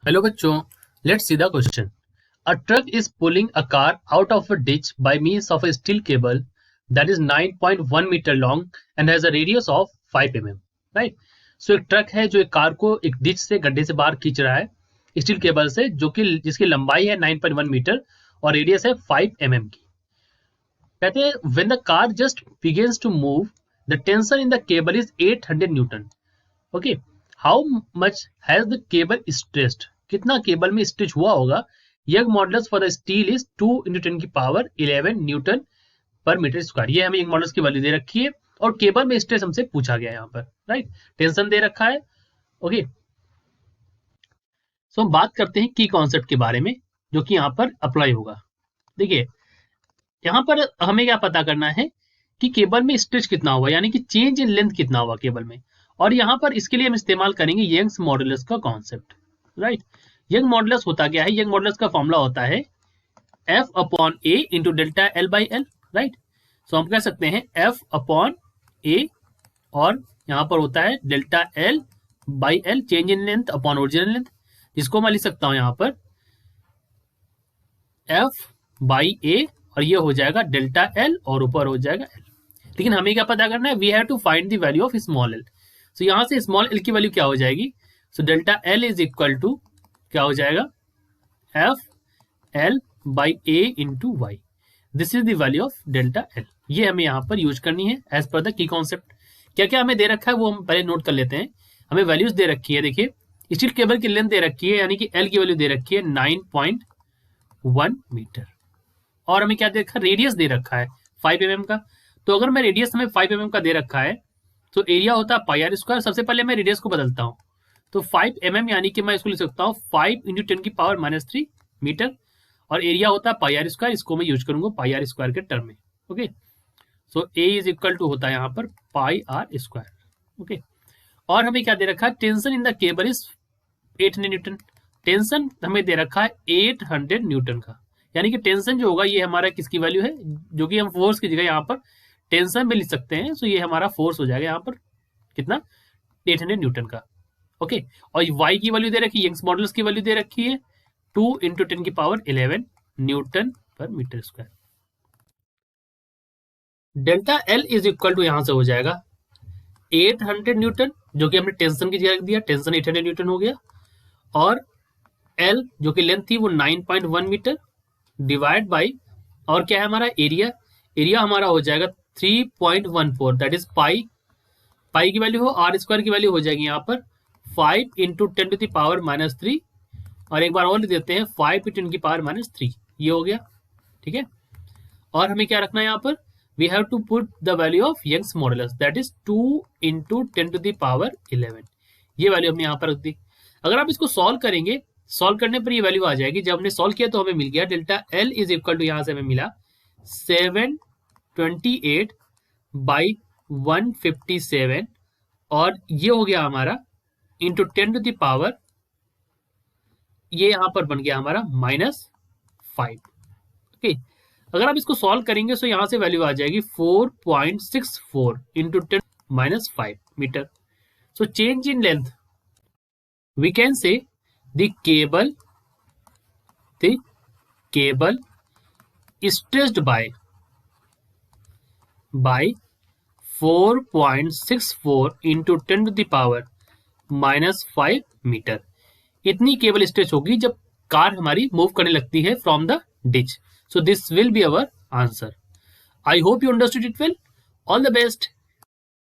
Hello bachcho, let's see the question. A truck is pulling a car out of a ditch by means of a steel cable that is 9.1 meter long and has a radius of 5 mm. Right? So एक truck है जो एक car को एक ditch से गड्ढे से बाहर खींच रहा है स्टील केबल से जो कि जिसकी लंबाई है 9.1 मीटर और रेडियस है 5 mm की. कहते हैं when the car just begins to move, the tension in the cable is 800 Newton. Okay, how much has the cable stretched? कितना केबल में स्ट्रेच हुआ होगा. Young modulus for the steel is 2 × 10 की power 11 newton per metre square. ये हमें young modulus की value दे रखी है और केबल में स्ट्रेस हमसे पूछा गया है यहाँ पर. राइट, टेंशन दे रखा है. ओके, सो हम बात करते हैं की कॉन्सेप्ट के बारे में जो कि यहाँ पर अप्लाई होगा. देखिए यहाँ पर हमें क्या पता करना है कि केबल में स्ट्रेच कितना हुआ, यानी कि चेंज इन लेंथ कितना हुआ केबल में. और यहाँ पर इसके लिए हम इस्तेमाल करेंगे यंग्स मॉडुलस का कॉन्सेप्ट. राइट, यंग मॉडुलस होता क्या है? यंग मॉडुलस का फॉर्मूला होता है F upon A into delta L by L. Right, so हम कह सकते हैं F अपॉन A और यहाँ पर होता है delta L by L, change in length upon original length, जिसको मैं लिख सकता हूँ यहाँ पर F बाई A और ये हो जाएगा डेल्टा L और ऊपर हो जाएगा L. लेकिन हमें क्या पता करना है? We have to find the value of small L. So यहाँ से स्मॉल एल की वैल्यू क्या हो जाएगी? So delta L is equal to क्या हो जाएगा? F L by A into Y. This is the value of delta L. ये हमें यहाँ पर यूज करनी है as per the key concept. क्या क्या हमें दे रखा है वो हम पहले नोट कर लेते हैं. हमें वैल्यूज दे रखी है. देखिए स्टील केबल की लेंथ दे रखी है, यानी कि L की वैल्यू दे रखी है 9.1 मीटर और हमें क्या दे रखा है? रेडियस दे रखा है 5 mm का. तो अगर मैं रेडियस हमें 5 mm का दे रखा है तो एरिया होता है पाई आर स्क्वायर. सबसे पहले मैं रेडियस को बदलता हूँ तो 5 mm यानी कि मैं इसको लिख सकता हूँ 5 × 10 की पावर -3 मीटर और एरिया होता है पाई आर स्क्वायर. इसको मैं यूज करूंगा पाई आर स्क्वायर के टर्म में. Okay, so A is equal to होता है यहाँ पर पाई आर स्क्वायर. ओके, और हमें क्या दे रखा है? Tension in the cable is 800 Newton. Tension हमें दे रखा है 800 न्यूटन का, यानी कि टेंशन जो होगा ये हमारा किसकी वैल्यू है, जो कि हम फोर्स की जगह यहाँ पर टेंशन भी लिख सकते हैं. सो ये हमारा फोर्स हो जाएगा यहाँ पर कितना? 800 न्यूटन का. ओके, और y की वैल्यू दे रखी है, यंग्स मॉडुलस की वैल्यू दे रखी है 2 × 10 की power 11 newton per metre square. Delta L is equal to यहाँ से हो जाएगा 800 न्यूटन, जो कि हमने टेंशन की जगह रख दिया, टेंशन 800 न्यूटन हो गया, और L जो कि लेंथ थी वो 9.1 मीटर डिवाइड बाई, और क्या है हमारा एरिया? एरिया हमारा हो जाएगा 3.14, दैट इज पाई. पाई की वैल्यू हो, आर स्क्वायर की वैल्यू हो जाएगी यहाँ पर 5 × 10 टू द पावर -3 और एक बार और लिख देते हैं 5 × 10 की पावर -3. ये हो गया. ठीक है, और हमें क्या रखना है यहाँ पर? We have to put the value of Young's modulus that is 2 × 10 to the power 11. ये वैल्यू हमने यहाँ पर रख दी. अगर आप इसको सॉल्व करेंगे, सॉल्व करने पर ये वैल्यू आ जाएगी. जब हमने सॉल्व किया तो हमें मिल गया delta L is equal to, यहाँ से हमें मिला 728 बाई 157 और ये हो गया हमारा इंटू 10 टू द पावर, ये यहां पर बन गया हमारा -5. ओके, अगर आप इसको सॉल्व करेंगे तो यहां से वैल्यू आ जाएगी 4.64 into 10 -5 metre. So change in length we can say the cable stretched by 4.64 into 10 to the power -5 metre. इतनी केबल स्ट्रेच होगी जब कार हमारी मूव करने लगती है from the ditch. So this will be our answer. I hope you understood it well. All the best.